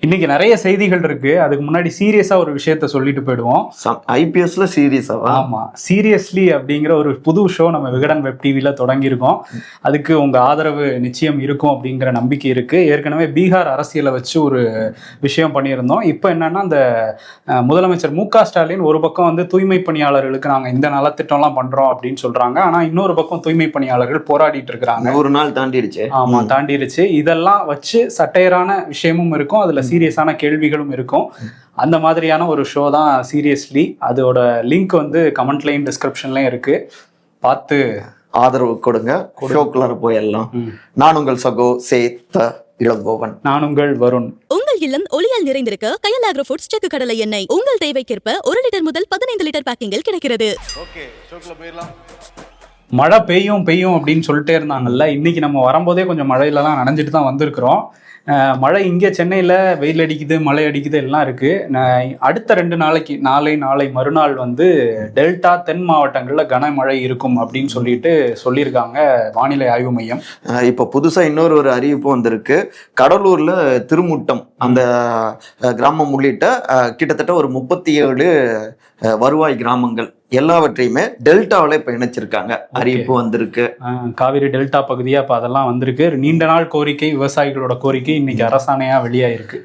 இன்னைக்கு நிறைய செய்திகள் இருக்கு. அதுக்கு முன்னாடி சீரியஸா ஒரு விஷயத்த சொல்லிட்டு போயிடுவோம். ஐபிஎஸ்ல சீரியஸாவா? ஆமா, சீரியஸ்லி அப்படிங்கிற ஒரு புது ஷோ நம்ம விகடன் வெப் டிவில தொடங்கியிருக்கோம். அதுக்கு உங்க ஆதரவு நிச்சயம் இருக்கும் அப்படிங்கிற நம்பிக்கை இருக்கு. ஏற்கனவே பீகார் அரசியலை வச்சு ஒரு விஷயம் பண்ணியிருந்தோம். இப்போ என்னன்னா, அந்த முதலமைச்சர் மு.க. ஸ்டாலின் ஒரு பக்கம் வந்து தூய்மை பணியாளர்களுக்கு நாங்க இந்த நலத்திட்டம்லாம் பண்றோம் அப்படின்னு சொல்றாங்க. ஆனா இன்னொரு பக்கம் தூய்மை பணியாளர்கள் போராடிட்டு இருக்கிறாங்க. 100 நாள் தாண்டிடுச்சு. ஆமா, தாண்டிடுச்சு. இதெல்லாம் வச்சு சட்டையரான விஷயமும் இருக்கும், அதுல சீரியஸான கேள்விகளும் இருக்கும். அந்த மாதிரியான ஒரு ஷோ தான் சீரியஸ்லி. அதோட லிங்க் வந்து கமெண்ட்லையும் டிஸ்கிரிப்ஷன்லயும் இருக்கு, பார்த்து ஆதரவு கொடுங்க. ஷோக்குள்ளார போயிடலாம். நான் உங்கள் சகோ இளங்கோவன். நான் உங்கள் வருண். உங்கள் இல்லம் ஒளியால் நிறைந்திருக்க கயல் ஆக்ரோ ஃபுட்ஸ் செக்கு கடலை எண்ணெய் உங்கள் தேவைக்கேற்ப 1 லிட்டர் முதல் 15 லிட்டர் பேக்கிங்கில் கிடைக்கிறது. மழை பெய்யும் பெய்யும் அப்படின்னு சொல்லிட்டே இருந்தாங்கல்ல. இன்னைக்கு நம்ம வரும்போதே கொஞ்சம் மழையிலலாம் நனைஞ்சிட்டு தான் வந்திருக்கிறோம். மழை இங்கே சென்னையில் வெயில் அடிக்குது, மழை அடிக்குது, எல்லாம் இருக்குது. அடுத்த 2 நாளைக்கு நாளை மறுநாள் வந்து டெல்டா தென் மாவட்டங்களில் கனமழை இருக்கும் அப்படின்னு சொல்லியிருக்காங்க வானிலை ஆய்வு மையம். இப்போ புதுசாக இன்னொரு அறிவிப்பு வந்திருக்கு. கடலூரில் திருமுட்டம் அந்த கிராமம் உள்ளிட்ட கிட்டத்தட்ட ஒரு 37 வருவாய் கிராமங்கள் எல்லாவற்றையுமே டெல்டாவில் இப்போ இணைச்சிருக்காங்க. அறிவிப்பு வந்திருக்கு. காவிரி டெல்டா பகுதியா இப்போ அதெல்லாம் வந்திருக்கு. நீண்ட நாள் கோரிக்கை, விவசாயிகளோட கோரிக்கை இன்னைக்கு அரசாணையா வெளியாயிருக்கு.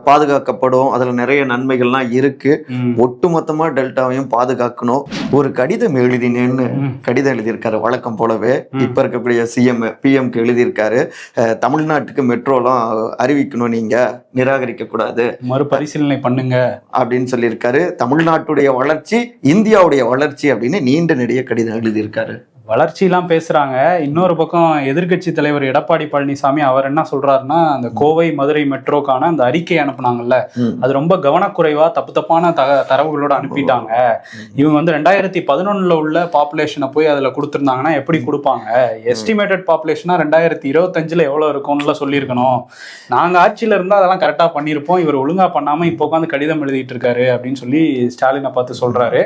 பாதுகாக்கப்படும், அதுல நிறைய நன்மைகள்லாம் இருக்கு. ஒட்டுமொத்தமா டெல்டாவையும் பாதுகாக்கணும். ஒரு கடிதம் எழுதினேன்னு கடிதம் எழுதியிருக்காரு. வழக்கம் போலவே இப்ப இருக்கக்கூடிய பிஎம்க்கு எழுதியிருக்காரு. தமிழ்நாட்டுக்கு மெட்ரோலாம் அறிவிக்கணும், நீங்க நிராகரிக்க கூடாது, மறுபரிசீலனை பண்ணுங்க அப்படின்னு சொல்லியிருக்காரு. தமிழ்நாட்டுடைய வளர்ச்சி இந்தியாவுடைய வளர்ச்சி அப்படின்னு நீண்ட நெடிய கடிதம் எழுதியிருக்காரு. வளர்ச்சியெல்லாம் பேசுறாங்க. இன்னொரு பக்கம் எதிர்கட்சி தலைவர் எடப்பாடி பழனிசாமி அவர் என்ன சொல்றாருன்னா, அந்த கோவை மதுரை மெட்ரோக்கான அந்த அறிக்கை அனுப்புனாங்கல்ல, அது ரொம்ப கவனக்குறைவா தப்பான தரவுகளோட அனுப்பிட்டாங்க. இவங்க வந்து 2011 உள்ள பாப்புலேஷனை போய் அதுல கொடுத்துருந்தாங்கன்னா எப்படி கொடுப்பாங்க? எஸ்டிமேட்டட் பாப்புலேஷனா 2025 எவ்வளவு இருக்கும்னு சொல்லியிருக்கணும். நாங்க ஆட்சியில இருந்தா அதெல்லாம் கரெக்டா பண்ணியிருப்போம், இவர் ஒழுங்கா பண்ணாம இப்போ உட்காந்து கடிதம் எழுதிட்டு இருக்காரு அப்படின்னு சொல்லி ஸ்டாலினை பார்த்து சொல்றாரு.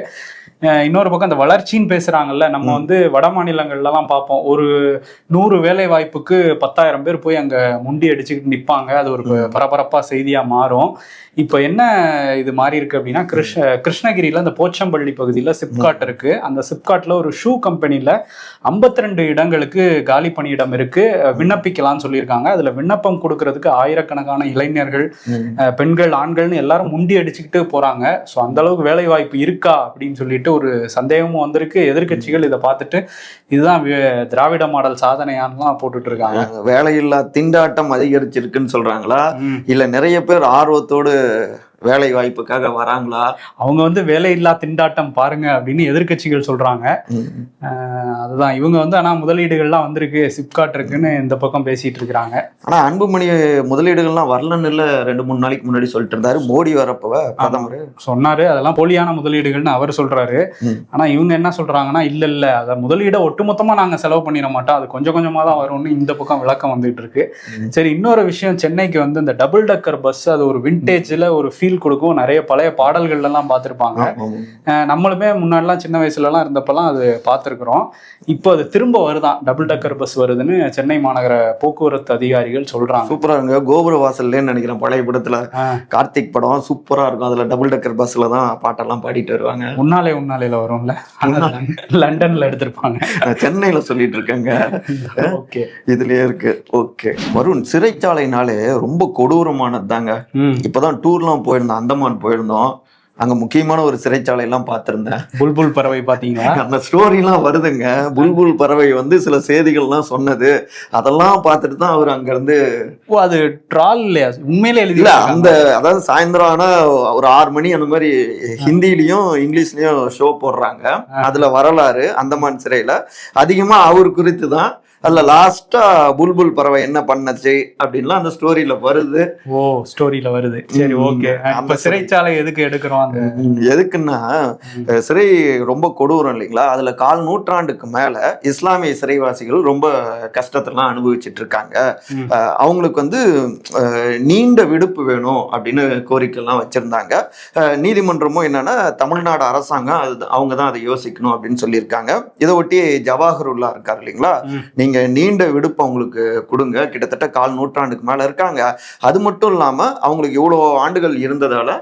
இன்னொரு பக்கம் அந்த வளர்ச்சின்னு பேசுறாங்கல்ல, நம்ம வந்து வட மாநிலங்கள்லாம் பார்ப்போம், ஒரு 100 வேலை வாய்ப்புக்கு 10,000 பேர் போய் அங்க முண்டி அடிச்சுக்கிட்டு நிற்பாங்க. அது ஒரு பரபரப்பா செய்தியா மாறும். இப்போ என்ன இது மாறி இருக்கு அப்படின்னா, கிருஷ்ணகிரியில அந்த போச்சம்பள்ளி பகுதியில் சிப்காட் இருக்கு. அந்த சிப்காட்ல ஒரு ஷூ கம்பெனியில 52 இடங்களுக்கு காலி பணியிடம் இருக்கு, விண்ணப்பிக்கலாம்னு சொல்லியிருக்காங்க. அதுல விண்ணப்பம் கொடுக்கறதுக்கு ஆயிரக்கணக்கான இளைஞர்கள், பெண்கள், ஆண்கள்னு எல்லாரும் முண்டி அடிச்சுக்கிட்டு போறாங்க. ஸோ அந்த அளவுக்கு வேலை வாய்ப்பு இருக்கா அப்படின்னு சொல்லிட்டு ஒரு சந்தேகமும் வந்திருக்கு. எதிர்கட்சிகள் இதை பார்த்துட்டு இதுதான் திராவிட மாடல் சாதனையானலாம் போட்டுட்டு இருக்காங்க. வேலையில்லா திண்டாட்டம் அதிகரிச்சிருக்குன்னு சொல்றாங்களா, இல்ல நிறைய பேர் ஆர்வத்தோடு வேலை வாய்ப்புக்காக வராங்களா? அவங்க வந்து வேலையில்லா திண்டாட்டம் பாருங்க அப்படின்னு எதிர்கட்சிகள் சொல்றாங்க. அதுதான் இவங்க வந்து ஆனா முதலீடுகள்லாம் வந்திருக்கு, சிப்காட் இருக்குன்னு இந்த பக்கம் பேசிட்டு இருக்கிறாங்க. ஆனா அன்புமணி முதலீடுகள்லாம் வரலன்னு 2-3 நாளைக்கு முன்னாடி சொல்லிட்டு இருந்தாரு. மோடி வரப்ப பிரதமர் சொன்னாரு அதெல்லாம் போலியான முதலீடுகள்னு அவர் சொல்றாரு. ஆனா இவங்க என்ன சொல்றாங்கன்னா, இல்ல அதை முதலீடை ஒட்டுமொத்தமா நாங்க செலவு பண்ணிட மாட்டோம், அது கொஞ்சம் கொஞ்சமா தான் வரும்னு இந்த பக்கம் விளக்கம் வந்துட்டு இருக்கு. சரி, இன்னொரு விஷயம், சென்னைக்கு வந்து இந்த டபுள் டக்கர் பஸ், அது ஒரு விண்டேஜ்ல ஒரு ஃபீல் கொடுக்கும். நிறைய பழைய பாடல்கள் எல்லாம் பார்த்திருப்பாங்க. நம்மளுமே முன்னாடிலாம் சின்ன வயசுல எல்லாம் இருந்தப்பெல்லாம் அது பார்த்திருக்கிறோம். இப்போ அது திரும்ப வருதான், டபுள் டக்கர் பஸ் வருதுன்னு சென்னை மாநகர போக்குவரத்து அதிகாரிகள் சொல்றாங்க. சூப்பரா இருங்க. கோபுர வாசல்லேன்னு நினைக்கிறேன், பழைய படத்துல கார்த்திக் படம் சூப்பரா இருக்கும். அதுல டபுள் டக்கர் பஸ்ல தான் பாட்டெல்லாம் பாடிட்டு வருவாங்க. உன்னாலையில வரும்ல, லண்டன்ல எடுத்திருப்பாங்க. சென்னையில சொல்லிட்டு இருக்கேங்க. ஓகே, இதுலயே இருக்கு. ஓகே வருண், சிறைச்சாலைனாலே ரொம்ப கொடூரமானது தாங்க. இப்பதான் டூர்லாம் போயிருந்தோம், அந்தமான் போயிருந்தோம். அங்க முக்கியமான ஒரு சிறைச்சாலை எல்லாம் பார்த்திருந்தேன். புல்புல் பறவை பாத்தீங்களா? அந்த ஸ்டோரிலாம் வருதுங்க. புல்புல் பறவை வந்து சில செய்திகள்லாம் சொன்னது, அதெல்லாம் பார்த்துட்டு தான் அவர் அங்க இருந்து. அது ட்ரால் இல்லையா, உண்மையிலே எழுதி அந்த அதாவது சாயந்தரம் ஆனா ஒரு 6 மணி அந்த மாதிரி ஹிந்திலையும் இங்கிலீஷ்லயும் ஷோ போடுறாங்க. அதுல வரலாறு அந்தமான் சிறையில அதிகமா அவர் குறித்து தான். அதுல லாஸ்டா புல்புல் பறவை என்ன பண்ணுச்சு அப்படின்லாம் அந்த ஸ்டோரியில வருது. ஓ, ஸ்டோரியில வருது. சரி, ஓகே. அந்த சிறைச்சாலை எதுக்கு எடுக்கிறோம்? எதுக்குன்னா, சிறை ரொம்ப கொடூரம் இல்லைங்களா? அதுல 1/4 நூற்றாண்டுக்கு மேல இஸ்லாமிய சிறைவாசிகள் ரொம்ப கஷ்டத்தெல்லாம் அனுபவிச்சுட்டு இருக்காங்க. அவங்களுக்கு வந்து நீண்ட விடுப்பு வேணும் அப்படின்னு கோரிக்கை எல்லாம் வச்சிருந்தாங்க. நீதிமன்றமும் என்னன்னா, தமிழ்நாடு அரசாங்கம் அவங்க தான் அதை யோசிக்கணும் அப்படின்னு சொல்லியிருக்காங்க. இதை ஒட்டி ஜவாஹருல்லா இருக்காரு இல்லைங்களா, நீங்க நீங்க நீண்ட விடுப்பு அவங்களுக்கு கொடுங்க. கிட்டத்தட்ட 1/4 நூற்றாண்டுக்கு மேல இருக்காங்க. அது மட்டும் இல்லாம அவங்களுக்கு இவ்வளோ ஆண்டுகள் இருந்ததால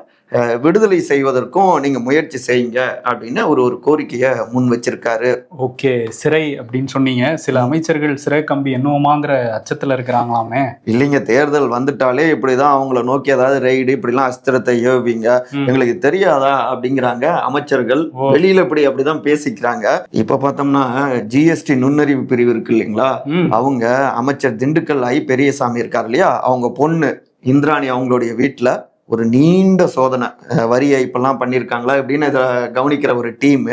விடுதலை செய்வதற்கும் நீங்க முயற்சி செய்யுங்க அப்படின்னு ஒரு கோரிக்கையை முன் வச்சிருக்காரு. ஓகே, சிறை அப்படின்னு சொன்னீங்க. சில அமைச்சர்கள் சிறை கம்பி என்னவுமாங்கிற அச்சத்துல இருக்கிறாங்களாமே. இல்லைங்க, தேர்தல் வந்துட்டாலே இப்படிதான் அவங்கள நோக்கி ஏதாவது ரைடு இப்படிலாம் அஸ்திரத்தை ஏவுவீங்க, எங்களுக்கு தெரியாதா அப்படிங்கிறாங்க அமைச்சர்கள். வெளியில அப்படிதான் பேசிக்கிறாங்க. இப்ப பார்த்தோம்னா ஜிஎஸ்டி நுண்ணறிவு பிரிவு இருக்கு இல்லைங்களா, அவங்க அமைச்சர் திண்டுக்கல் பெரியசாமி இருக்காரு இல்லையா, அவங்க பொண்ணு இந்திராணி அவங்களுடைய வீட்டுல ஒரு நீண்ட சோதனை, வரி ஏய்ப்பெல்லாம் பண்ணியிருக்காங்களா இப்படின்னு இதை கவனிக்கிற ஒரு டீம்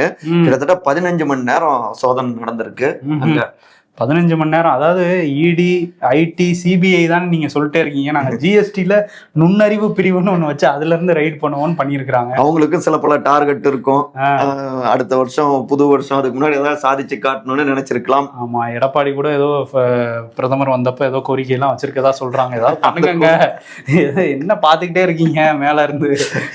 கிட்டத்தட்ட 15 மணி நேரம் சோதனை நடந்திருக்கு அங்க. 15 மணி நேரம். அதாவது இடி, ஐடி, சிபிஐ தான் நீங்க சொல்லிட்டே இருக்கீங்க. நாங்க ஜிஎஸ்டில நுண்ணறிவு பிரிவுன்னு ஒண்ணு வச்சு அதுல இருந்து ரைட் பண்ணுவோம்னு பண்ணியிருக்காங்க. அவங்களுக்கும் சில பல டார்கெட் இருக்கும். அடுத்த வருஷம் புது வருஷம் அதுக்கு முன்னாடி ஏதாவது சாதிச்சு காட்டணும்னு நினைச்சிருக்கலாம். ஆமா, எடப்பாடி கூட ஏதோ பிரதமர் வந்தப்ப ஏதோ கோரிக்கை எல்லாம் வச்சிருக்கதா சொல்றாங்க. ஏதாவது பண்ணுங்க, என்ன பாத்துக்கிட்டே இருக்கீங்க மேல இருந்து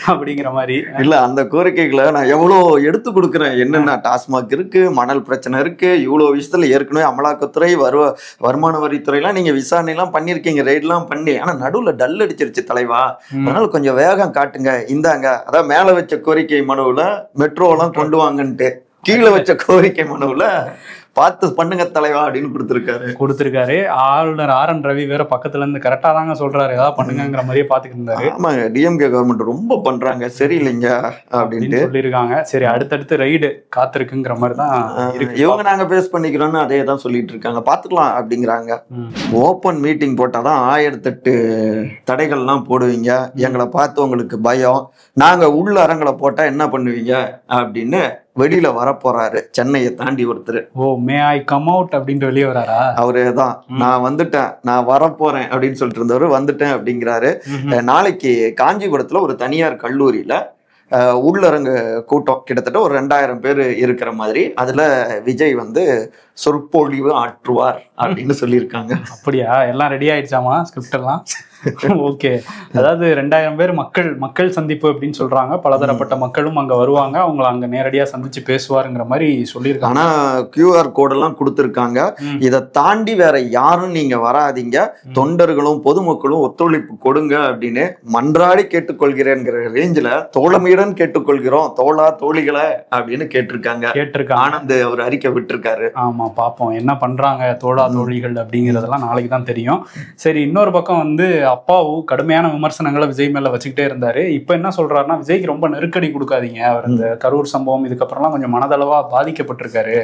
அப்படிங்கிற மாதிரி. இல்ல, அந்த கோரிக்கைகளை நான் எவ்வளவு எடுத்து கொடுக்குறேன். என்னென்ன டாஸ்மாக் இருக்கு, மணல் பிரச்சனை இருக்கு, இவ்வளவு விஷயத்துல ஏற்கனவே அமலாக்கத்துறை, வருமான வரித்துறைலாம் நீங்க விசாரணை எல்லாம் பண்ணிருக்கீங்க, ரைட் எல்லாம் பண்ணி. ஆனா நடுவுல டல் அடிச்சிருச்சு தலைவா, அதனால கொஞ்சம் வேகம் காட்டுங்க, இந்தாங்க. அதான் மேல வச்ச கோரிக்கை மனுவுல மெட்ரோ எல்லாம் கொண்டு வாங்கன்ட்டு, கீழே வச்ச கோரிக்கை மனுவுல பார்த்து பண்ணுங்க தலைவா அப்படின்னு கொடுத்திருக்காரு. ஆளுநர் ஆர்.என். ரவி வேற பக்கத்துல இருந்து கரெக்டா தாங்க சொல்றாரு, ஏதாவது பண்ணுங்கிற மாதிரியே பாத்துக்கிட்டு இருந்தாரு. ஆமாங்க, டிஎம்கே கவர்மெண்ட் ரொம்ப பண்றாங்க, சரியில்லைங்க அப்படின்னு சொல்லியிருக்காங்க. சரி, அடுத்தடுத்து ரைடு காத்திருக்குங்கிற மாதிரி தான் இவங்க நாங்க பேஸ் பண்ணிக்கிறோம்னு அதே தான் சொல்லிட்டு இருக்காங்க. பாத்துக்கலாம் அப்படிங்கிறாங்க. ஓப்பன் மீட்டிங் போட்டாதான் 1008 தடைகள்லாம் போடுவீங்க, எங்களை பார்த்து உங்களுக்கு பயம், நாங்க உள்ள அரங்களை போட்டா என்ன பண்ணுவீங்க அப்படின்னு வெளியில வரப்போறாரு. சென்னையை தாண்டி ஒருத்தர். மே ஐ கம் அவுட் அப்படின்ட்டு வெளியே வராரா? அவரே தான், நான் வந்துட்டேன், நான் வரப்போறேன் அப்படின்னு சொல்லிட்டு இருந்தவர் வந்துட்டேன் அப்படிங்கிறாரு. நாளைக்கு காஞ்சிபுரத்துல ஒரு தனியார் கல்லூரியில உள்ளரங்கு கூட்டம் கிட்டத்தட்ட ஒரு 2000 பேர் இருக்கிற மாதிரி, அதுல விஜய் சொற்பொழிவு ஆற்றுவார் அப்படின்னு சொல்லியிருக்காங்க. அப்படியா? எல்லாம் ரெடி ஆயிடுச்சாமா ஸ்கிரிப்ட் எல்லாம்? ஓகே, அதாவது 2000 பேர் மக்கள் சந்திப்பு அப்படின்னு சொல்றாங்க. பலதரப்பட்ட மக்களும் அங்க வருவாங்க, அவங்கள அங்க நேரடியா சந்திச்சு பேசுவாருங்கிற மாதிரி சொல்லியிருக்காங்க. ஆனா QR கோடெல்லாம் கொடுத்துருக்காங்க. இதை தாண்டி வேற யாரும் நீங்க வராதீங்க, தொண்டர்களும் பொதுமக்களும் ஒத்துழைப்பு கொடுங்க அப்படின்னு மன்றாடி கேட்டுக்கொள்கிறேங்கிற ரேஞ்சில தோழமையுடன் கேட்டுக்கொள்கிறோம் தோழா தோழிகளை அப்படின்னு கேட்டிருக்காங்க. ஆனந்த் அவர் அறிக்கை விட்டுருக்காரு. ஆமா, பாப்போம் என்ன பண்றாங்க தோழா தோழிகள் அப்படிங்கறதெல்லாம் நாளைக்கு தான் தெரியும். சரி, இன்னொரு பக்கம் அப்பாவும் கடுமையான விமர்சனங்களை விஜய் மேல வச்சுக்கிட்டே இருந்தாரு. இப்ப என்ன சொல்றாருன்னா, விஜய்க்கு ரொம்ப நெருக்கடி கொடுக்காதீங்க, அவர் இந்த கரூர் சம்பவம் இதுக்கப்புறம்லாம் கொஞ்சம் மனதளவா பாதிக்கப்பட்டிருக்காரு,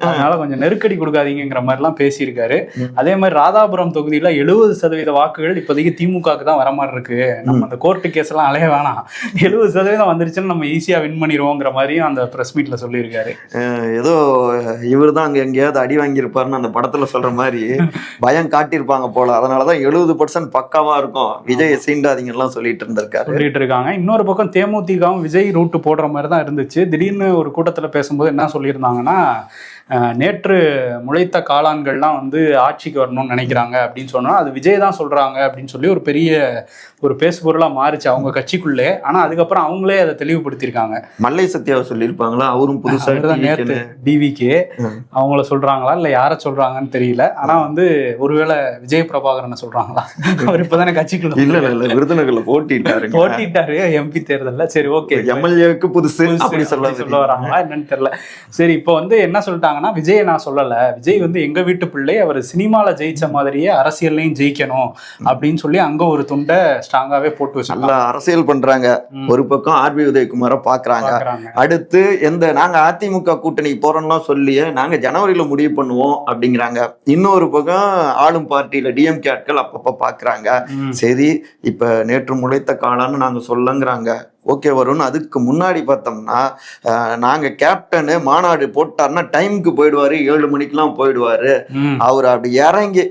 அதனால கொஞ்சம் நெருக்கடி கொடுக்காதீங்கிற மாதிரி எல்லாம் பேசியிருக்காரு. அதே மாதிரி ராதாபுரம் தொகுதியில 70% வாக்குகள் இப்போதைக்கு திமுகவுக்கு தான் வர மாதிரி இருக்கு, நம்ம அந்த கோர்ட்டு கேஸ் எல்லாம் அலைய வேணாம், 70% வந்துருச்சுன்னு நம்ம ஈஸியா வின் பண்ணிடுவோங்கிற மாதிரியும் அந்த பிரஸ் மீட்ல சொல்லியிருக்காரு. ஏதோ இவர் தான் அங்க எங்கேயாவது அடி வாங்கியிருப்பாருன்னு அந்த படத்துல சொல்ற மாதிரி பயம் காட்டியிருப்பாங்க போல, அதனாலதான் 70% பக்காவா இருக்கும், விஜய் சீண்டாதீங்கலாம் சொல்லிட்டு இருக்காங்க. இன்னொரு பக்கம் தேமுதிகவும் விஜய் ரூட்டு போடுற மாதிரி தான் இருந்துச்சு. திடீர்னு ஒரு கூட்டத்துல பேசும்போது என்ன சொல்லியிருந்தாங்கன்னா, நேற்று முளைத்த காளான்கள்லாம் ஆட்சிக்கு வரணும்னு நினைக்கிறாங்க அப்படின்னு சொன்னா அது விஜய் தான் சொல்றாங்க அப்படின்னு சொல்லி ஒரு பெரிய பேசுபொருளா மாறிச்சு அவங்க கட்சிக்குள்ளே. ஆனா அதுக்கப்புறம் அவங்களே அதை தெளிவுபடுத்திருக்காங்க. மல்லை சத்யாவை சொல்லியிருப்பாங்க, அவரும் புதுசா நேற்று டிவிக்கு அவங்கள சொல்றாங்களா இல்ல யார சொல்றாங்கன்னு தெரியல. ஆனா ஒருவேளை விஜய் பிரபாகரனை சொல்றாங்களா? அவர் இப்பதானே கட்சிக்குள்ள இல்ல விருதுநகர்ல போட்டிட்டாரு எம்பி தேர்தல்ல. சரி, ஓகே, எம்எல்ஏவுக்கு புதுசு அப்படி சொல்ல வராங்களா என்னன்னு தெரியல. சரி, இப்போ என்ன சொல்லிட்டாங்க, விஜய் நான் சொல்லல, விஜய் எங்க வீட்டு பிள்ளை, அவர் சினிமால ஜெயிச்ச மாதிரியே அரசியல்லையும் ஜெயிக்கணும் அப்படின்னு சொல்லி அங்க ஒரு துண்டை ஸ்ட்ராங்காவே போட்டு வச்சு அரசியல் பண்றாங்க. ஒரு பக்கம் ஆர்பி உதயகுமார பாக்குறாங்க, அடுத்து நாங்க அதிமுக கூட்டணி போறோம்லாம் சொல்லியே நாங்க ஜனவரியில முடிவு பண்ணுவோம் அப்படிங்கிறாங்க. இன்னொரு பக்கம் ஆளும் பார்ட்டியில டிஎம்கே ஆட்கள் அப்பப்ப பாக்குறாங்க. சரி, இப்ப நேற்று முளைத்த காளான்னு நாங்க சொல்லங்கிறாங்க. ஓகே வரும்னு அதுக்கு முன்னாடி பார்த்தோம்னா, நாங்க கேப்டனு மாநாடு போட்டாருன்னா டைமுக்கு போயிடுவாரு, 7 மணிக்கெல்லாம் போயிடுவாரு. அவர் அப்படி இறங்கி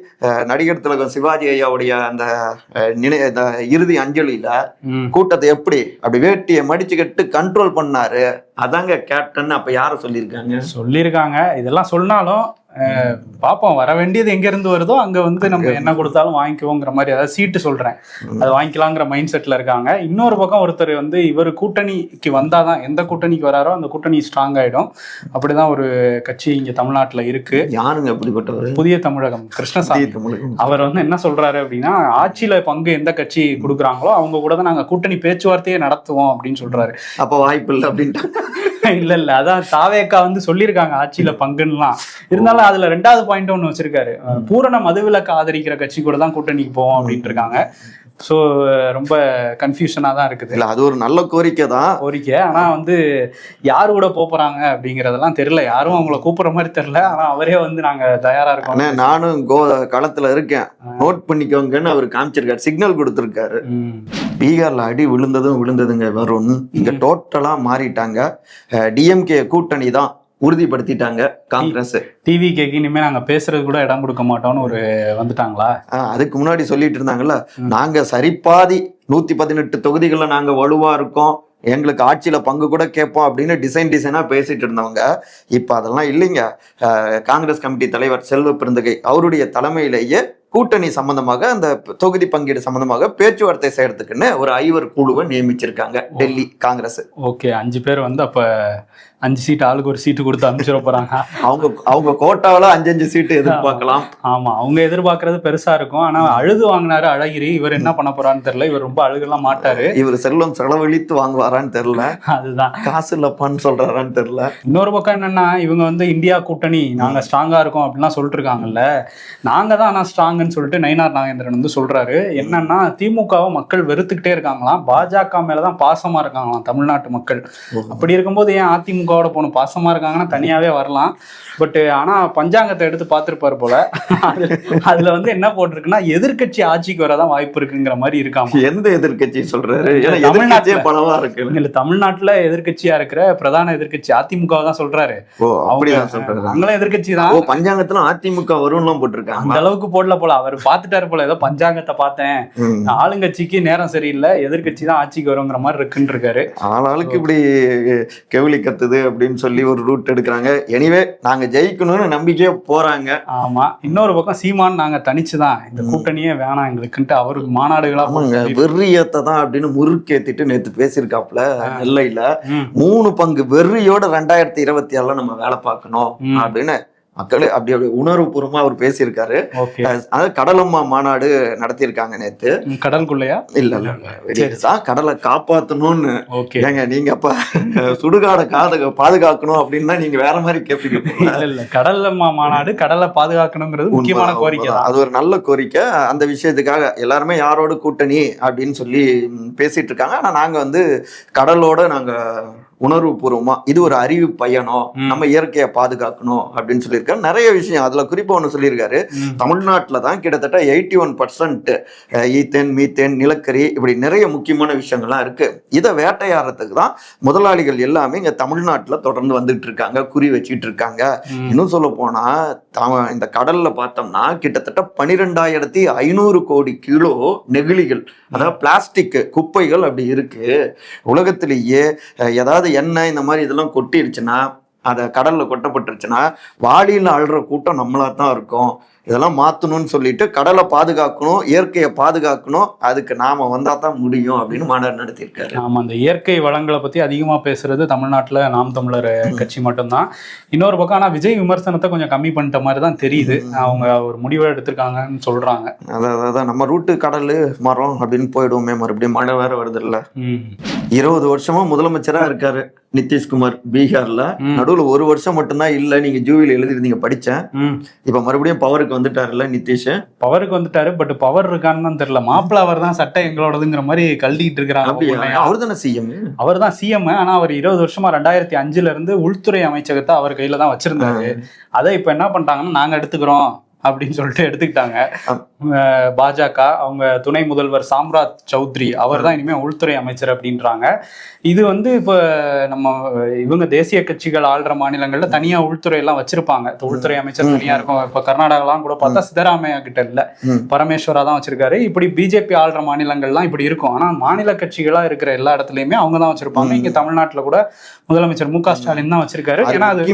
நடிகர் திலகம் சிவாஜி ஐயாவுடைய அந்த இறுதி அஞ்சலியில கூட்டத்தை எப்படி அப்படி வேட்டியை மடிச்சுக்கிட்டு கண்ட்ரோல் பண்ணாரு, அதாங்க கேப்டன். அப்ப யார சொல்லியிருக்காங்க? இதெல்லாம் சொன்னாலும் பாப்போம், வர வேண்டியது எங்க இருந்து வருதோ அங்க வந்து நம்ம என்ன கொடுத்தாலும் வாங்கிக்குவோங்கிற மாதிரி, அதாவது சீட்டு சொல்றேன், அது வாங்கிக்கலாங்கிற மைண்ட் செட்ல இருக்காங்க. இன்னொரு பக்கம் ஒருத்தர் வந்து இவர் கூட்டணிக்கு வந்தாதான், எந்த கூட்டணிக்கு வராரோ அந்த கூட்டணி ஸ்ட்ராங் ஆயிடும், அப்படிதான் ஒரு கட்சி இங்க தமிழ்நாட்டுல இருக்கு. யாருங்க அப்படிப்பட்டவர்? புதிய தமிழகம் கிருஷ்ணசாமி. அவர் வந்து என்ன சொல்றாரு அப்படின்னா, ஆட்சியில பங்கு எந்த கட்சி கொடுக்குறாங்களோ அவங்க கூட தான் நாங்க கூட்டணி பேச்சுவார்த்தையே நடத்துவோம் அப்படின்னு சொல்றாரு. அப்ப வாய்ப்பு இல்லை அப்படின்ட்டு. இல்ல அதான் தாவேக்கா வந்து சொல்லியிருக்காங்க ஆட்சியில பங்குன்னுலாம். இருந்தாலும் அதுல 2வது பாயிண்ட் ஒண்ணு வச்சிருக்காரு, பூரண மதுவிலக்கு ஆதரிக்கிற கட்சி கூட தான் கூட்டணிக்கு போவோம் அப்படின்ட்டு இருக்காங்க. ஸோ ரொம்ப கன்ஃபியூஷனாக தான் இருக்குது. இல்லை, அது ஒரு நல்ல கோரிக்கை தான், கோரிக்கை. ஆனால் வந்து யாரு கூட போறாங்க அப்படிங்கிறதெல்லாம் தெரியல, யாரும் அவங்கள கூப்பிடுற மாதிரி தெரியல. ஆனால் அவரே வந்து நாங்கள் தயாரா இருக்கோம், நானும் களத்துல இருக்கேன், நோட் பண்ணிக்கோங்கன்னு அவர் காமிச்சிருக்காரு, சிக்னல் கொடுத்துருக்காரு. பீகார்ல அடி விழுந்ததுங்க வருண். இங்க டோட்டலா மாறிட்டாங்க. டிஎம்கே கூட்டணி தான் உறுதிப்படுத்திட்டாங்க காங்கிரஸ். டிவிகேக்கு இனிமே நாங்க பேசுறது கூட இடம் கொடுக்க மாட்டோம்னு ஒரு வந்துட்டாங்களா? அதுக்கு முன்னாடி சொல்லிட்டு இருந்தாங்கல்ல, நாங்க சரிபாதி 118 தொகுதிகள்ல நாங்க வலுவா இருக்கோம், எங்களுக்கு ஆட்சியில பங்கு கூட கேட்போம் அப்படின்னு டிசைனா பேசிட்டு இருந்தவங்க இப்ப அதெல்லாம் இல்லைங்க. காங்கிரஸ் கமிட்டி தலைவர் செல்வ பெருந்தகை அவருடைய தலைமையிலேயே கூட்டணி சம்பந்தமாக, அந்த தொகுதி பங்கீடு சம்பந்தமாக பேச்சுவார்த்தை செய்யறதுக்குன்னு ஒரு 5 குழுவை நியமிச்சிருக்காங்க டெல்லி காங்கிரஸ். ஓகே, 5 பேர் வந்து அப்ப 5 சீட்டு ஆளுக்கு ஒரு சீட்டு கொடுத்து அனுப்பிச்சிட போறாங்க. அவங்க கோட்டாவில 5 சீட்டு எதிர்பார்க்கலாம். ஆமா, அவங்க எதிர்பார்க்கறது பெருசா இருக்கும். ஆனா அழுது வாங்கினாரு அழகிரி, இவர் என்ன பண்ண போறான்னு தெரியல. இவர் ரொம்ப அழுகெல்லாம் மாட்டாரு, இவர் செல்வம் செலவழித்து வாங்குவாரான்னு தெரியல, அதுதான் காசு இல்லப்பான்னு சொல்றாரான்னு தெரியல. இன்னொரு பக்கம் என்னன்னா, இவங்க வந்து இந்தியா கூட்டணி நாங்க ஸ்ட்ராங்கா இருக்கோம் அப்படின்லாம் சொல்லிட்டு இருக்காங்கல்ல, நாங்க தான் ஆனா ஸ்ட்ராங்குன்னு சொல்லிட்டு நயினார் நாகேந்திரன் வந்து சொல்றாரு. என்னன்னா, திமுகவை மக்கள் வெறுத்துக்கிட்டே இருக்காங்களாம், பாஜக மேலதான் பாசமா இருக்காங்களாம் தமிழ்நாட்டு மக்கள். அப்படி இருக்கும்போது ஏன் அதிமுக போன பாசமா இருக்காங்கன்னா தனியாவே வரலாம். பட் ஆனா பஞ்சாங்கத்தை எடுத்து பார்த்திருப்பாரு போல, அதுல வந்து என்ன போட்டிருக்குன்னா, எதிர்கட்சி ஆட்சிக்கு வரதான் வாய்ப்பு இருக்குங்கிற மாதிரி இருக்காம. எந்த எதிர்கட்சி சொல்றாரு? தமிழ்நாட்டுல எதிர்கட்சியா இருக்கிற பிரதான எதிர்கட்சி அதிமுக தான் சொல்றாரு. அவங்களும் எதிர்கட்சி தான். பஞ்சாங்கத்துல அதிமுக வரும்லாம் போட்டிருக்காங்க. அந்த அளவுக்கு போடல போல, அவர் பாத்துட்டாரு போல, ஏதோ பஞ்சாங்கத்தை பார்த்தேன், ஆளுங்கட்சிக்கு நேரம் சரியில்லை, எதிர்கட்சி தான் ஆட்சிக்கு வருங்கிற மாதிரி இருக்குன்னு இருக்காரு. ஆளாளுக்கு இப்படி கெவிலி கத்துது அப்படின்னு சொல்லி ஒரு ரூட் எடுக்கிறாங்க. எனிவே நாங்க ஜெயிக்கணும்னு நம்பிக்கையா போறாங்க. ஆமா, இன்னொரு பக்கம் சீமான் நாங்க தனிச்சுதான், இந்த கூட்டணியே வேணாம் எங்களுக்குன்ட்டு அவரு மாநாடுகளா வெறியத்தை தான் அப்படின்னு முறுக்கேத்திட்டு நேத்து பேசியிருக்காப்ல நெல்லையில. 3 பங்கு வெறியோட 2026 நம்ம வேலை பார்க்கணும் அப்படின்னு மக்களே அப்படி உணர்வுபூர்வமா அவர் பேசியிருக்காரு. அதாவது கடலம்மா மாநாடு நடத்தியிருக்காங்க நேத்து. கடலுக்குள்ளையா? இல்ல, கடலை காப்பாத்தணும்னு. ஏங்க நீங்க அப்ப சுடுகாட பாதுகாக்கணும் அப்படின்னா நீங்க வேற மாதிரி கேட்பீங்க. இல்ல, கடலம்மா மாநாடு கடலை பாதுகாக்கணுங்கிறது முக்கியமான கோரிக்கை. அது ஒரு நல்ல கோரிக்கை. அந்த விஷயத்துக்காக எல்லாருமே யாரோட கூட்டணி அப்படின்னு சொல்லி பேசிட்டு இருக்காங்க. ஆனா நாங்க வந்து கடலோட நாங்க உணர்வு பூர்வமா இது ஒரு அறிவு பயணம், நம்ம இயற்கையை பாதுகாக்கணும் அப்படின்னு சொல்லியிருக்காரு. நிறைய விஷயம் அதுல குறிப்பா ஒண்ணு சொல்லியிருக்காரு, தமிழ்நாட்டுல தான் கிட்டத்தட்ட 81% ஈத்தேன், மீத்தேன், நிலக்கரி, இப்படி நிறைய முக்கியமான விஷயங்கள்லாம் இருக்கு. இதை வேட்டையாடுறதுக்கு தான் முதலாளிகள் எல்லாமே இங்க தமிழ்நாட்டுல தொடர்ந்து வந்துட்டு இருக்காங்க, குறி வச்சுட்டு இருக்காங்க. இன்னும் சொல்ல போனா இந்த கடல்ல பார்த்தோம்னா கிட்டத்தட்ட 12,500 கோடி கிலோ நெகிழிகள், அதாவது பிளாஸ்டிக் குப்பைகள் அப்படி இருக்கு. உலகத்திலேயே ஏதாவது எண்ணெய் இந்த மாதிரி இதெல்லாம் கொட்டிருச்சுன்னா, அதை கடல்ல கொட்டப்பட்டுருச்சுன்னா வாளியில் அழுற கூட்டம் நம்மளா தான் இருக்கும். இதெல்லாம் மாற்றணும்னு சொல்லிட்டு கடலை பாதுகாக்கணும், இயற்கையை பாதுகாக்கணும், அதுக்கு நாம வந்தா தான் முடியும் அப்படின்னு மாநாடு நடத்தியிருக்காரு. ஆமா, அந்த இயற்கை வளங்களை பத்தி அதிகமா பேசுறது தமிழ்நாட்டுல நாம் தமிழர் கட்சி மட்டும்தான். இன்னொரு பக்கம் ஆனா விஜய் விமர்சனத்தை கொஞ்சம் கம்மி பண்ணிட்ட மாதிரி தான் தெரியுது. அவங்க ஒரு முடிவை எடுத்திருக்காங்கன்னு சொல்றாங்க. அதான் நம்ம ரூட்டு கடல் மரம் அப்படின்னு போயிடுவோமே, மறுபடியும் மழை வேற வருது இல்ல. 20 வருஷமா முதலமைச்சரா இருக்காரு நிதிஷ்குமார் பீகார்ல. நடுவுல 1 வருஷம் மட்டும்தான் இல்ல, நீங்க ஜூவில எழுதிருந்தீங்க படிச்சேன். இப்ப மறுபடியும் பவருக்கு வந்துட்டாருல்ல நிதிஷ். பவருக்கு வந்துட்டாரு, பட் பவர் இருக்கான்னு தான் தெரியல. மாப்பிள்ள அவர் தான் சட்டை எங்களோடதுங்கிற மாதிரி கழட்டிட்டு இருக்கிறாங்க. அவர் தானே சிஎம். அவர் தான் சிஎம். ஆனா அவர் 20 வருஷமா 2005 இருந்து உள்துறை அமைச்சகத்தை அவர் கையில தான் வச்சிருந்தாரு. அதை இப்ப என்ன பண்ணிட்டாங்கன்னா, நாங்க எடுத்துக்கிறோம், அப்படின்னு சொல்லிட்டு எடுத்துக்கிட்டாங்க. பாஜக அவங்க துணை முதல்வர் சாம்ராஜ் சௌத்ரி அவர் தான் இனிமேல் உள்துறை அமைச்சர் அப்படின்றாங்க. இது வந்து இப்போ நம்ம இவங்க தேசிய கட்சிகள் ஆள்ற மாநிலங்கள்ல தனியா உள்துறை எல்லாம் வச்சிருப்பாங்க. உள்துறை அமைச்சர் தனியா இருக்கும். இப்ப கர்நாடகாலாம் கூட பார்த்தா சித்தராமையா கிட்ட இல்ல, பரமேஸ்வரா தான் வச்சிருக்காரு. இப்படி பிஜேபி ஆள்ற மாநிலங்கள்லாம் இப்படி இருக்கும். ஆனா மாநில கட்சிகளா இருக்கிற எல்லா இடத்துலயுமே அவங்க தான் வச்சிருப்பாங்க. இங்க தமிழ்நாட்டுல கூட முதலமைச்சர் மு க ஸ்டாலின் தான் வச்சிருக்காரு. ஏன்னா அது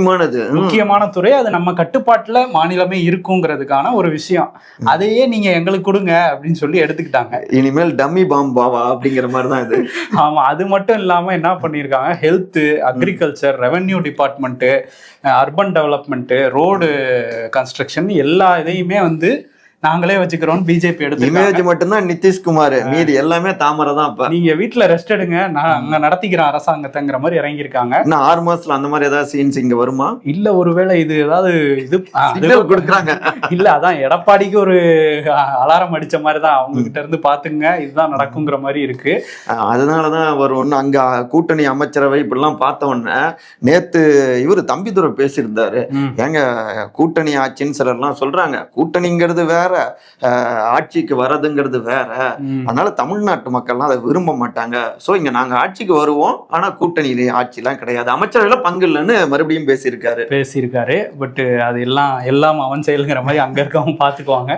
முக்கியமான துறை, அது நம்ம கட்டுப்பாட்டுல மாநிலமே இருக்குங்கிறதுக்கான ஒரு விஷயம். அதையே நீங்க எங்களுக்கு கொடுங்க அப்படின்னு சொல்லி எடுத்துக்கிட்டாங்க. இனிமேல் டம்மி பாம்பாவா அப்படிங்கிற மாதிரி தான் இது. ஆமா, அது மட்டும் இல்லாம என்ன பண்ணிருக்காங்க, health, agriculture, revenue department, urban development, road construction எல்லா இதையுமே வந்து நாங்களே வச்சுக்கிறோம். பிஜேபி எடுத்து இமேஜ் மட்டும்தான் நிதிஷ்குமார், மீதி எல்லாமே தாமரை தான். இப்ப நீங்க வீட்டுல ரெஸ்ட் எடுங்க, நான் அங்க நடத்திக்கிறேன் அரசாங்கத்தைங்கிற மாதிரி இறங்கியிருக்காங்க. இன்னும் 6 மாசத்துல அந்த மாதிரி ஏதாவது சீன்ஸ் இங்க வருமா? இல்ல ஒருவேளை இது ஏதாவது இது கொடுக்குறாங்க. இல்ல அதான் எடப்பாடிக்கு ஒரு அலாரம் அடிச்ச மாதிரி தான், அவங்க கிட்ட இருந்து பாத்துங்க இதுதான் நடக்குங்கிற மாதிரி இருக்கு. அதனாலதான் அவர் ஒண்ணு அங்க கூட்டணி அமைச்சரவை இப்படிலாம் பார்த்த உடனே நேத்து இவரு தம்பிதுரை பேசியிருந்தாரு. ஏங்க கூட்டணி ஆட்சின்னு சிலர்லாம் சொல்றாங்க, கூட்டணிங்கிறது வேற, ஆட்சிக்கு வரதுங்கிறது வேற. அதனால தமிழ்நாட்டு மக்கள்லாம் அதை விரும்ப மாட்டாங்க. சோ இங்க நாங்க ஆட்சிக்கு வருவோம், ஆனா கூட்டணி ஆட்சிலாம் கிடையாது, அமைச்சரவையில பங்கு இல்லைன்னு மறுபடியும் பேசியிருக்காரு. பட் அது எல்லாம் அவன் செயல்ங்கிற மாதிரி அங்க இருக்கவங்க பாத்துக்குவாங்க.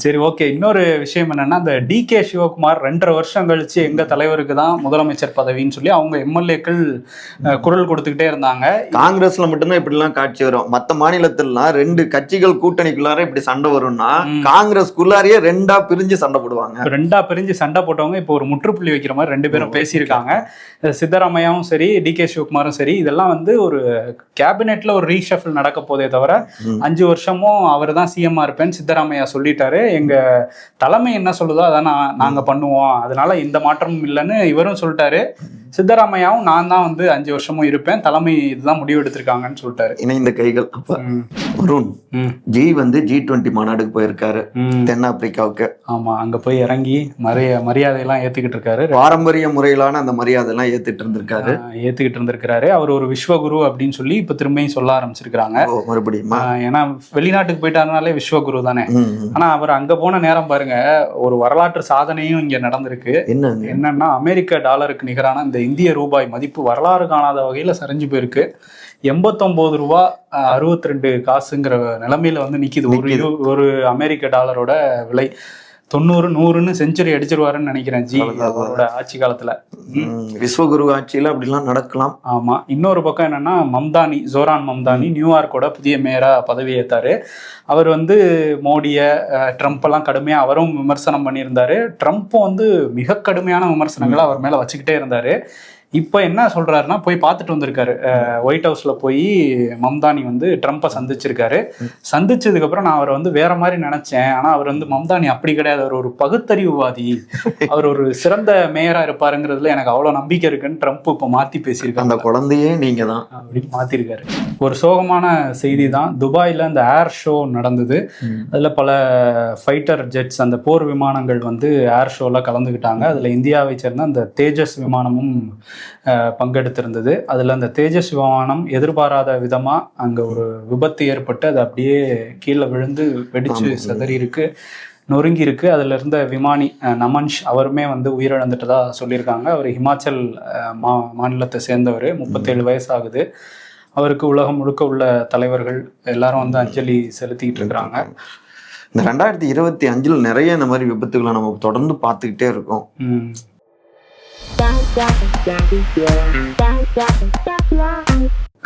சரி, ஓகே. இன்னொரு விஷயம் என்னன்னா, இந்த டி.கே. சிவகுமார் 2.5 வருஷம் கழிச்சு எங்க தலைவருக்கு தான் முதலமைச்சர் பதவின்னு சொல்லி அவங்க எம்எல்ஏக்கள் குரல் கொடுத்துக்கிட்டே இருந்தாங்க. காங்கிரஸ்ல மட்டும்தான் இப்படி எல்லாம் காட்சி வரும். மத்த மாநிலத்திலாம் 2 கட்சிகள் கூட்டணிக்குள்ளார இப்படி சண்டை வரும்னா காங்கிரஸ்குள்ளாரியே 2ஆ பிரிஞ்சு சண்டை போடுவாங்க. 2ஆ பிரிஞ்சு சண்டை போட்டவங்க இப்போ ஒரு முற்றுப்புள்ளி வைக்கிற மாதிரி 2 பேரும் பேசியிருக்காங்க. சித்தராமையாவும் சரி, டி.கே. சிவகுமாரும் சரி, இதெல்லாம் வந்து ஒரு கேபினெட்ல ஒரு ரீஷஃபிள் நடக்க போதே தவிர 5 வருஷமும் அவர் தான் சிஎம்மா இருப்பேன்னு சித்தராமையா சொல்லிட்டாரு. எங்க தலைமை என்ன சொல்லுதோ அதான் நாங்க பண்ணுவோம், அதனால எந்த மாற்றமும் இல்லைன்னு இவரும் சொல்லிட்டாரு. சித்தராமையாவும் நான் தான் வந்து 5 வருஷமும் இருப்பேன், தலைமை இதுதான் முடிவு எடுத்திருக்காங்கன்னு சொல்லிட்டாரு. இணைந்த கைகள். வருண் ஜி வந்து G20 மாநாடுக்கு போயிருக்காரு தென்னாப்பிரிக்காவுக்கு. ஆமா, அங்க போய் இறங்கி மரியாதையெல்லாம் ஏத்துக்கிட்டு இருக்காரு. பாரம்பரிய முறையிலான அந்த மரியாதை எல்லாம் ஏத்துக்கிட்டு இருந்திருக்காரு. அவர் ஒரு விஸ்வகுரு அப்படின்னு சொல்லி இப்ப திரும்பியும் சொல்ல ஆரம்பிச்சிருக்காங்க மறுபடியும். ஏன்னா வெளிநாட்டுக்கு போயிட்டாருனாலே விஸ்வகுரு தானே. ஆனா அவர் அங்க போன நேரம் பாருங்க, ஒரு வரலாற்று சாதனையும் இங்க நடந்திருக்கு. என்னன்னா, அமெரிக்க டாலருக்கு நிகரான இந்த இந்திய ரூபாய் மதிப்பு வரலாறு காணாத வகையில சரிஞ்சு போயிருக்கு. 89 ரூபா 62 காசுங்கிற நிலைமையில வந்து நிக்குது ஒரு அமெரிக்க டாலரோட விலை. 90-100ன்னு செஞ்சுரி அடிச்சிருவாருன்னு நினைக்கிறேன் ஜி அவரோட ஆட்சி காலத்துல. விஸ்வகுரு ஆட்சியில அப்படிலாம் நடக்கலாம். ஆமா. இன்னொரு பக்கம் என்னன்னா, ஜோரான் மம்தானி நியூயார்க்கோட புதிய மேயரா பதவி ஏற்றாரு. அவர் வந்து மோடிய, ட்ரம்ப் எல்லாம் கடுமையா அவரும் விமர்சனம் பண்ணியிருந்தாரு. ட்ரம்ப்பும் வந்து மிக கடுமையான விமர்சனங்களை அவர் மேல வச்சுக்கிட்டே இருந்தாரு. இப்போ என்ன சொல்றாருன்னா, போய் பார்த்துட்டு வந்திருக்காரு. ஒயிட் ஹவுஸ்ல போய் மம்தானி வந்து ட்ரம்ப்பை சந்திச்சிருக்காரு. சந்திச்சதுக்கு அப்புறம் நான் அவரை வந்து வேற மாதிரி நினைச்சேன், ஆனா அவர் வந்து மம்தானி அப்படி கிடையாது, அவர் ஒரு பகுத்தறிவுவாதி, அவர் ஒரு சிறந்த மேயரா இருப்பாருங்கிறதுல எனக்கு அவ்வளவு நம்பிக்கை இருக்குன்னு ட்ரம்ப் இப்போ மாத்தி பேசியிருக்காரு. அந்த குழந்தையே நீங்க தான் அப்படின்னு மாத்திருக்காரு. ஒரு சோகமான செய்தி தான், துபாயில அந்த ஏர் ஷோ நடந்தது. அதுல பல ஃபைட்டர் ஜெட்ஸ், அந்த போர் விமானங்கள் வந்து ஏர் ஷோல கலந்துக்கிட்டாங்க. அதுல இந்தியாவை சேர்ந்த அந்த தேஜஸ் விமானமும் பங்கெடுத்திருந்தது. அதுல அந்த தேஜஸ் விமானம் எதிர்பாராத விதமா அங்க ஒரு விபத்து ஏற்பட்டு அது அப்படியே கீழே விழுந்து வெடிச்சு சிதறி இருக்கு, நொறுங்கி இருக்கு. அதுல இருந்த விமானி நமன்ஷ் அவருமே வந்து உயிரிழந்துட்டதா சொல்லியிருக்காங்க. அவர் ஹிமாச்சல் மாநிலத்தை சேர்ந்தவர், 37 வயசு ஆகுது. அவருக்கு உலகம் முழுக்க உள்ள தலைவர்கள் எல்லாரும் வந்து அஞ்சலி செலுத்திக்கிட்டு இருக்கிறாங்க. இந்த 2025 நிறைய இந்த மாதிரி விபத்துகளை நம்ம தொடர்ந்து பார்த்துக்கிட்டே இருக்கோம்.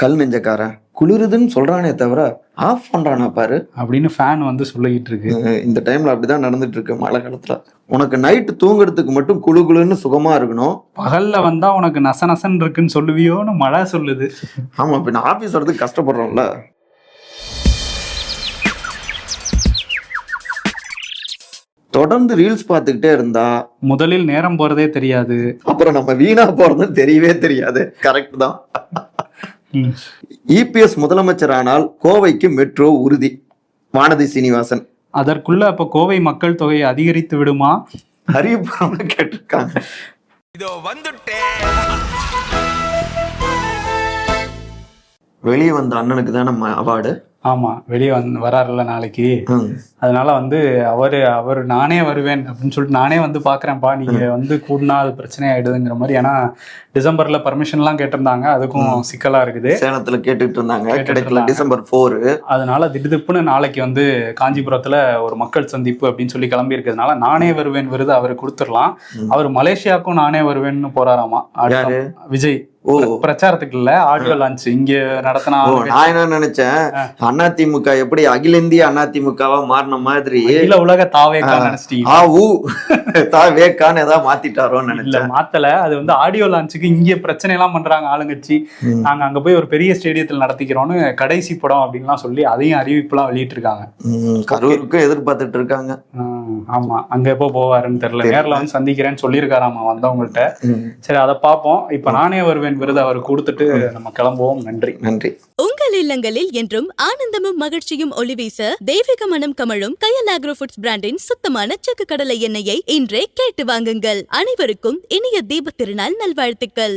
கல் நெஞ்சக்காரன் குளிருதுன்னு சொல்றானே தவிர ஆஃப் பண்றானா பாரு அப்படின்னு ஃபேன் வந்து சொல்லிக்கிட்டு இருக்கு. இந்த டைம்ல அப்படிதான் நடந்துட்டு இருக்கு. மழை காலத்துல உனக்கு நைட்டு தூங்குறதுக்கு மட்டும் குளு குளுன்னு சுகமா இருக்கணும், பகல்ல வந்தா உனக்கு நச நசன் இருக்குன்னு சொல்லுவியோன்னு மழை சொல்லுது. ஆமா, இப்ப நான் ஆபீஸ் வரதுக்கு கஷ்டப்படுறோம்ல. தொடர்ந்து ரீல்ஸ் பார்த்துக்கிட்டே இருந்தா முதலில் நேரம் போறதே தெரியாது, அப்புறம் நம்ம வீணா போறதும் தெரியவே தெரியாது. கரெக்ட் தான். இபிஎஸ் முதலமைச்சர் ஆனால் கோவைக்கு மெட்ரோ உறுதி, வானதி சீனிவாசன். அதற்குள்ள அப்ப கோவை மக்கள் தொகையை அதிகரித்து விடுமா அறிவிப்பு கேட்டிருக்காங்க. வெளியே வந்த அண்ணனுக்கு தான் நம்ம அவார்டு. ஆமா, வெளியே வராருல்ல நாளைக்கு. ம். அதனால வந்து அவர் நானே வருவேன் அப்படின்னு சொல்லிட்டு நானே வந்து பாக்குறேன்ப்பா, நீங்க வந்து கூடினா அது பிரச்சனை ஆயிடுதுங்கிற மாதிரி. ஏன்னா டிசம்பர்ல பர்மிஷன்லாம் கேட்டிருந்தாங்க, அதுக்கும் சிக்கலா இருக்குது. சேலத்துல கேட்டுட்டு இருந்தாங்க, கிடைக்கல. இருந்தாங்க. டிசம்பர் 4. அதனால திடுதிப்புன்னு நாளைக்கு வந்து காஞ்சிபுரத்துல ஒரு மக்கள் சந்திப்பு அப்படின்னு சொல்லி கிளம்பி இருக்கிறதுனால நானே வருவேன் விருது அவரு கொடுத்துடலாம். அவர் மலேசியாவுக்கும் நானே வருவேன்னு போறாராமா. யாரு? விஜய். ஓ. பிரச்சாரத்துக்கு இல்ல, ஆடியோ லான்ச் இங்க நடத்தினா. நான் என்ன நினைச்சேன், அதிமுக எப்படி அகில இந்திய அதிமுகவா மாறின மாதிரி இல்ல உலக தாவேக்கா நினைச்சிட்டீங்க. வேக்கான்னு ஏதாவது மாத்திட்டாரோன்னு இல்ல நினைச்சேன். மாத்தல, அது வந்து ஆடியோ லான்ச்சுக்கு இங்க பிரச்சனை எல்லாம் பண்றாங்க ஆளுங்கட்சி. நாங்க அங்க போய் ஒரு பெரிய ஸ்டேடியத்தில் நடத்திக்கிறோம்னு கடைசி படம் அப்படின்லாம் சொல்லி அதையும் அறிவிப்பு எல்லாம் வெளியிட்டு இருக்காங்க. கரூருக்கும் எதிர்பார்த்துட்டு இருக்காங்க. ஆமா, அங்க எப்போ போவாருன்னு தெரியல. நேர்ல வந்து சந்திக்கிறேன்னு சொல்லியிருக்காராமா வந்தவங்கள்ட்ட. சரி, அதை பார்ப்போம். இப்ப நானே வருவேன் விருது அவர் கொடுத்துட்டு நம்ம கிளம்புவோம். நன்றி. நன்றி. உங்கள் இல்லங்களில் என்றும் ஆனந்தமும் மகிழ்ச்சியும் ஒளிவீச தெய்வீக மனம் கமழும் கயல் ஆக்ரோ ஃபுட்ஸ் பிராண்டின் சுத்தமான செக்கு கடலை எண்ணெயை இன்றே கேட்டு வாங்குங்கள். அனைவருக்கும் இனிய தீபத் திருநாள் நல்வாழ்த்துக்கள்.